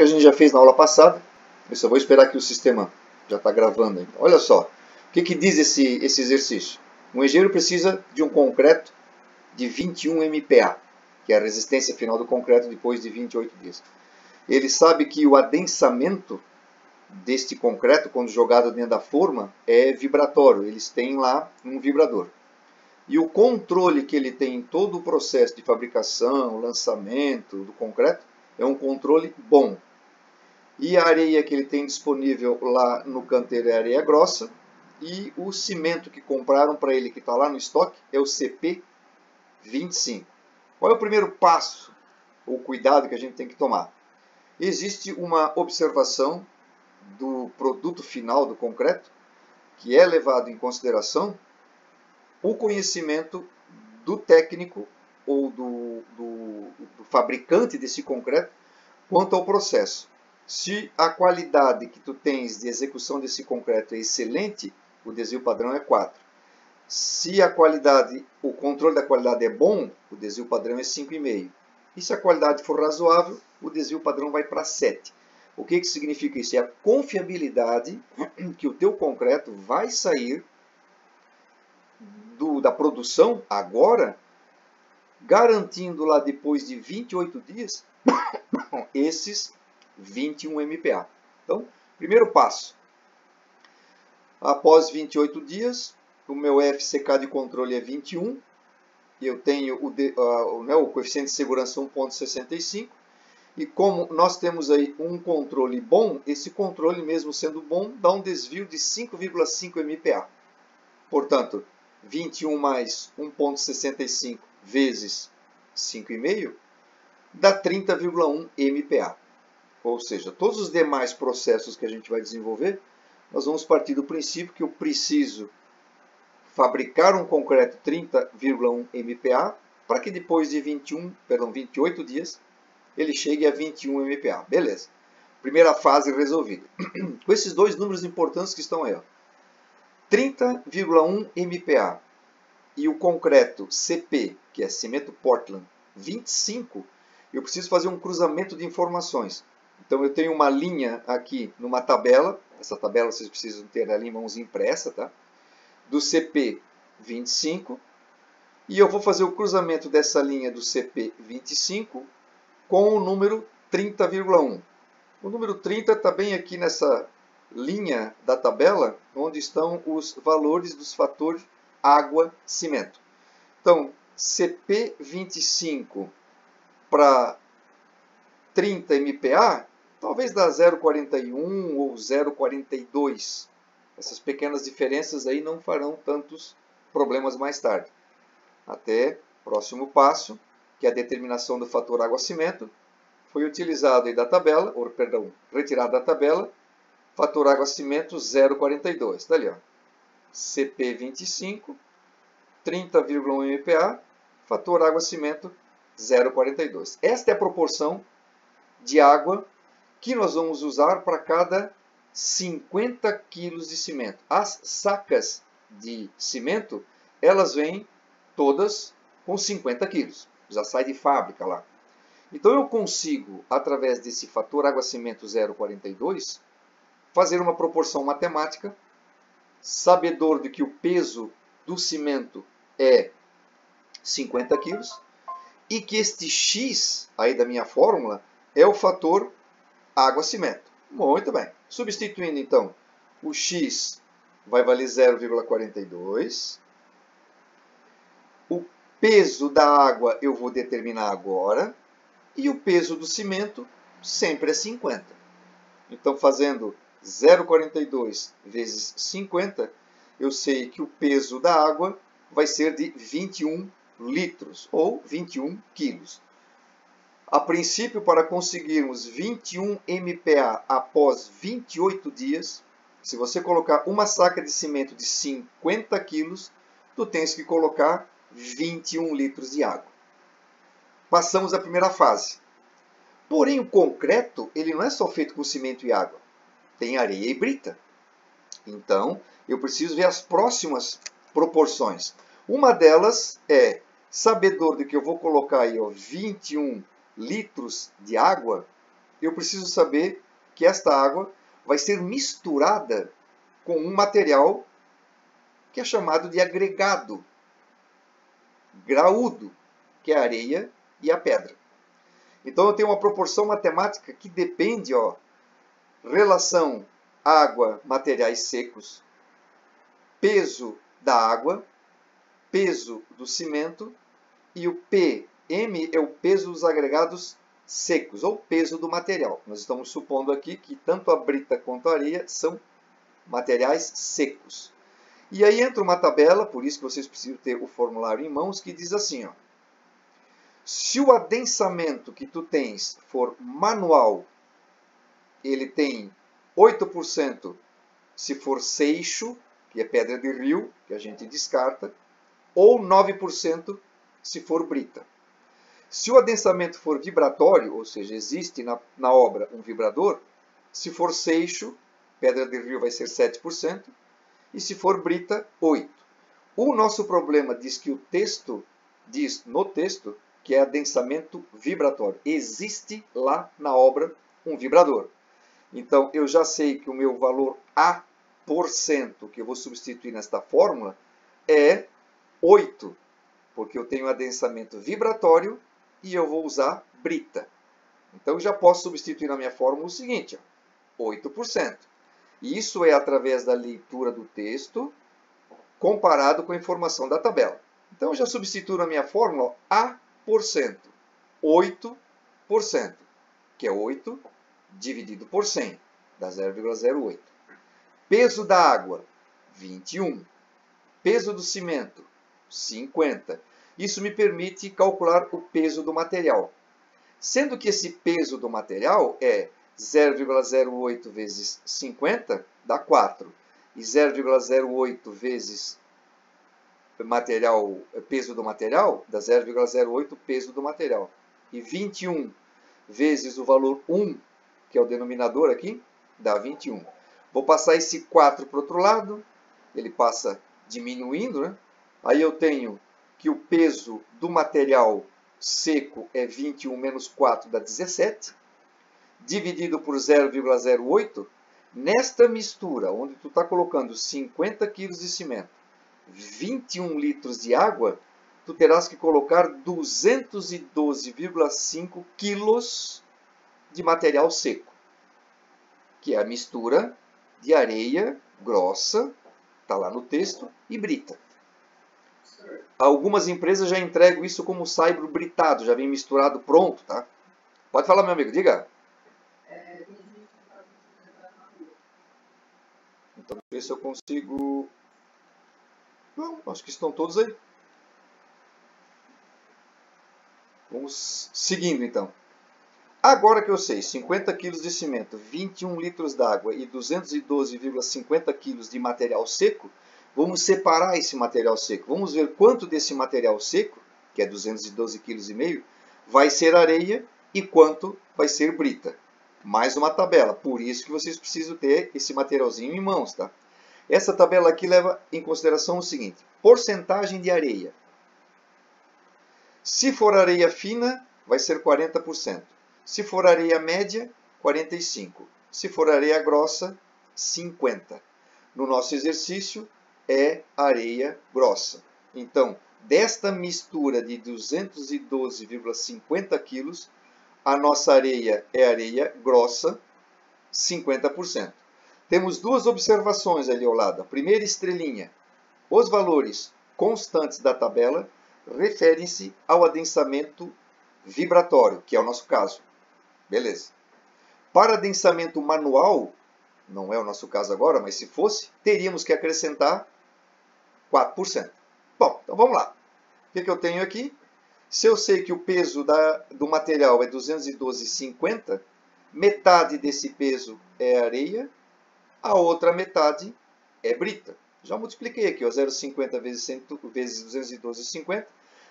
que a gente já fez na aula passada. Eu só vou esperar que o sistema já está gravando. Então, olha só, o que diz esse exercício? Um engenheiro precisa de um concreto de 21 MPa, que é a resistência final do concreto depois de 28 dias. Ele sabe que o adensamento deste concreto, quando jogado dentro da forma, é vibratório. Eles têm lá um vibrador. E o controle que ele tem em todo o processo de fabricação, lançamento do concreto, é um controle bom. E a areia que ele tem disponível lá no canteiro é areia grossa. E o cimento que compraram para ele, que está lá no estoque, é o CP25. Qual é o primeiro passo, ou cuidado que a gente tem que tomar? Existe uma observação do produto final do concreto, que é levado em consideração o conhecimento do técnico ou do fabricante desse concreto quanto ao processo. Se a qualidade que tu tens de execução desse concreto é excelente, o desvio padrão é 4. Se a qualidade, o controle da qualidade é bom, o desvio padrão é 5,5. E se a qualidade for razoável, o desvio padrão vai para 7. O que significa isso? É a confiabilidade que o teu concreto vai sair da produção agora, garantindo lá depois de 28 dias esses 21 MPa. Então, primeiro passo. Após 28 dias, o meu FCK de controle é 21. Eu tenho o coeficiente de segurança 1,65. E como nós temos aí um controle bom, esse controle, mesmo sendo bom, dá um desvio de 5,5 MPa. Portanto, 21 mais 1,65 vezes 5,5 dá 30,1 MPa. Ou seja, todos os demais processos que a gente vai desenvolver, nós vamos partir do princípio que eu preciso fabricar um concreto 30,1 MPa para que depois de 28 dias ele chegue a 21 MPa. Beleza. Primeira fase resolvida. Com esses dois números importantes que estão aí, ó. 30,1 MPa e o concreto CP, que é cimento Portland, 25, eu preciso fazer um cruzamento de informações. Então eu tenho uma linha aqui numa tabela, essa tabela vocês precisam ter ali em mãos impressa, tá? Do CP 25, e eu vou fazer o cruzamento dessa linha do CP 25 com o número 30,1. O número 30 está bem aqui nessa linha da tabela, onde estão os valores dos fatores água-cimento. Então, CP25 para 30 MPa, talvez dá 0,41 ou 0,42. Essas pequenas diferenças aí não farão tantos problemas mais tarde. Até próximo passo, que é a determinação do fator água-cimento, foi utilizado aí da tabela, ou perdão, retirado da tabela, fator água-cimento 0,42. Está ali, ó. CP25, 30,1 MPa, fator água-cimento 0,42. Esta é a proporção de água que nós vamos usar para cada 50 kg de cimento. As sacas de cimento, elas vêm todas com 50 kg. Já sai de fábrica lá. Então eu consigo, através desse fator água-cimento 0,42, fazer uma proporção matemática, sabedor de que o peso do cimento é 50 kg e que este X aí da minha fórmula é o fator água-cimento. Muito bem. Substituindo então, o X vai valer 0,42. O peso da água eu vou determinar agora. E o peso do cimento sempre é 50. Então, fazendo 0,42 vezes 50, eu sei que o peso da água vai ser de 21 litros, ou 21 quilos. A princípio, para conseguirmos 21 MPa após 28 dias, se você colocar uma saca de cimento de 50 quilos, tu tens que colocar 21 litros de água. Passamos à primeira fase. Porém, o concreto ele não é só feito com cimento e água. Tem areia e brita. Então, eu preciso ver as próximas proporções. Uma delas é, sabedor de que eu vou colocar aí, ó, 21 litros de água, eu preciso saber que esta água vai ser misturada com um material que é chamado de agregado graúdo, que é a areia e a pedra. Então eu tenho uma proporção matemática que depende, relação água, materiais secos, peso da água, peso do cimento, e o PM é o peso dos agregados secos, ou peso do material. Nós estamos supondo aqui que tanto a brita quanto a areia são materiais secos. E aí entra uma tabela, por isso que vocês precisam ter o formulário em mãos, que diz assim, se o adensamento que tu tens for manual, ele tem 8% se for seixo, que é pedra de rio, que a gente descarta, ou 9% se for brita. Se o adensamento for vibratório, ou seja, existe na obra um vibrador, se for seixo, pedra de rio vai ser 7%, e se for brita, 8%. O nosso problema diz que o texto diz no texto que é adensamento vibratório. Existe lá na obra um vibrador. Então, eu já sei que o meu valor A%, que eu vou substituir nesta fórmula, é 8, porque eu tenho adensamento vibratório e eu vou usar brita. Então, eu já posso substituir na minha fórmula o seguinte, 8%. E isso é através da leitura do texto comparado com a informação da tabela. Então, eu já substituo na minha fórmula A%, 8%, que é 8 dividido por 100, dá 0,08. Peso da água, 21. Peso do cimento, 50. Isso me permite calcular o peso do material. Sendo que esse peso do material é 0,08 vezes 50, dá 4. E 0,08 vezes peso do material, dá 0,08 peso do material. E 21 vezes o valor 1, que é o denominador aqui, dá 21. Vou passar esse 4 para o outro lado, ele passa diminuindo, né? Aí eu tenho que o peso do material seco é 21 menos 4 dá 17, dividido por 0,08, nesta mistura, onde tu está colocando 50 kg de cimento, 21 litros de água, tu terás que colocar 212,5 quilos de material seco, que é a mistura de areia grossa, está lá no texto, e brita. Algumas empresas já entregam isso como saibro britado, já vem misturado pronto, tá? Pode falar, meu amigo, diga. Então, ver se eu consigo... Não, acho que estão todos aí. Vamos seguindo, então. Agora que eu sei, 50 kg de cimento, 21 litros d'água e 212,50 kg de material seco, vamos separar esse material seco. Vamos ver quanto desse material seco, que é 212,5 kg, vai ser areia e quanto vai ser brita. Mais uma tabela, por isso que vocês precisam ter esse materialzinho em mãos, tá? Essa tabela aqui leva em consideração o seguinte, porcentagem de areia. Se for areia fina, vai ser 40%. Se for areia média, 45%. Se for areia grossa, 50%. No nosso exercício, é areia grossa. Então, desta mistura de 212,50 kg, a nossa areia é areia grossa, 50%. Temos duas observações ali ao lado. A primeira estrelinha, os valores constantes da tabela referem-se ao adensamento vibratório, que é o nosso caso. Beleza. Para adensamento manual, não é o nosso caso agora, mas se fosse, teríamos que acrescentar 4%. Bom, então vamos lá. O que eu tenho aqui? Se eu sei que o peso do material é 212,50, metade desse peso é areia, a outra metade é brita. Já multipliquei aqui, 0,50 vezes 212,50.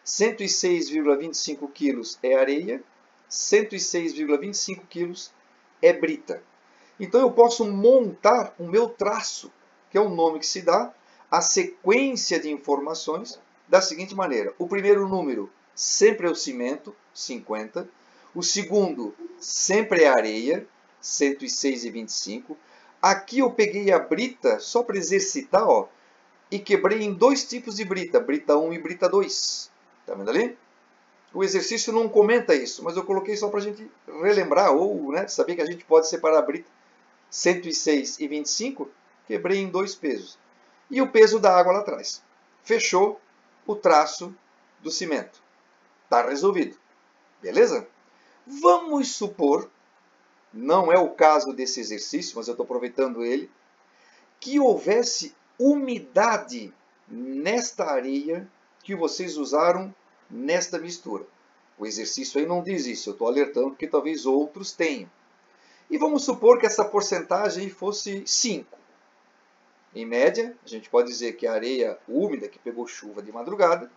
106,25 kg é areia, 106,25 kg é brita. Então eu posso montar o meu traço, que é o nome que se dá, a sequência de informações, da seguinte maneira. O primeiro número sempre é o cimento, 50. O segundo sempre é areia, 106,25. Aqui eu peguei a brita, só para exercitar, ó, e quebrei em dois tipos de brita, brita 1 e brita 2. Tá vendo ali? O exercício não comenta isso, mas eu coloquei só para a gente relembrar, ou saber que a gente pode separar a brita 106,25, quebrei em dois pesos. E o peso da água lá atrás. Fechou o traço do cimento. Está resolvido. Beleza? Vamos supor, não é o caso desse exercício, mas eu estou aproveitando ele, que houvesse umidade nesta areia que vocês usaram nesta mistura. O exercício aí não diz isso, eu estou alertando porque talvez outros tenham. E vamos supor que essa porcentagem fosse 5. Em média, a gente pode dizer que a areia úmida, que pegou chuva de madrugada,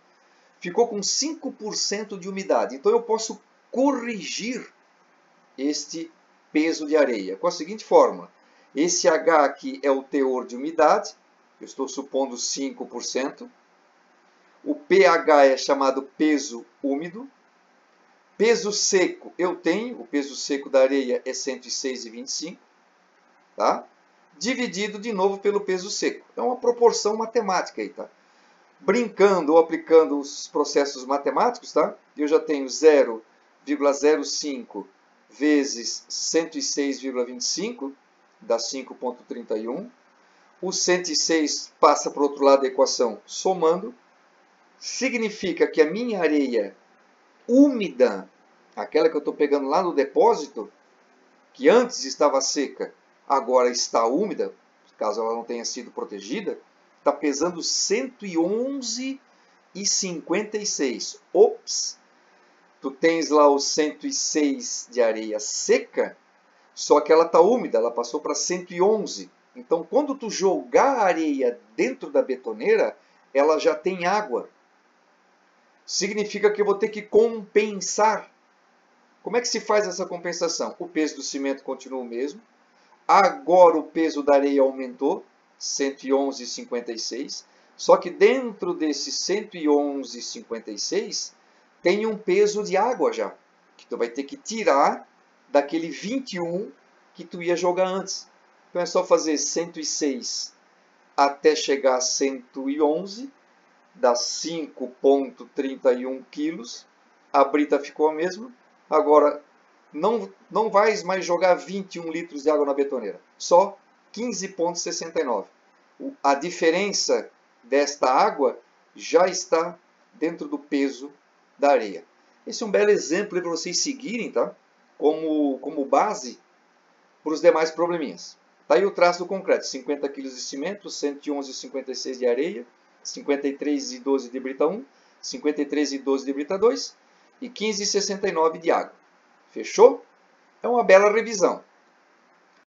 ficou com 5% de umidade. Então eu posso corrigir este peso de areia com a seguinte fórmula. Esse H aqui é o teor de umidade, eu estou supondo 5%. O pH é chamado peso úmido. Peso seco eu tenho, o peso seco da areia é 106,25, tá? Dividido de novo pelo peso seco. É uma proporção matemática aí, tá? Brincando ou aplicando os processos matemáticos, tá? Eu já tenho 0,05 vezes 106,25, dá 5,31. O 106 passa para o outro lado da equação somando. Significa que a minha areia úmida, aquela que eu estou pegando lá no depósito, que antes estava seca, agora está úmida, caso ela não tenha sido protegida, está pesando 111,56. Ops! Tu tens lá os 106 de areia seca, só que ela está úmida, ela passou para 111. Então, quando tu jogar a areia dentro da betoneira, ela já tem água. Significa que eu vou ter que compensar. Como é que se faz essa compensação? O peso do cimento continua o mesmo. Agora o peso da areia aumentou, 111,56. Só que dentro desse 111,56 tem um peso de água já, que tu vai ter que tirar daquele 21 que tu ia jogar antes. Então é só fazer 106 até chegar a 111, dá 5,31 quilos. A brita ficou a mesma. Agora, não vais mais jogar 21 litros de água na betoneira, só 15,69. A diferença desta água já está dentro do peso da areia. Esse é um belo exemplo para vocês seguirem, tá? Como base para os demais probleminhas. Está aí o traço do concreto: 50 kg de cimento, 111,56 de areia, 53,12 de brita 1, 53,12 de brita 2 e 15,69 de água. Fechou? É uma bela revisão.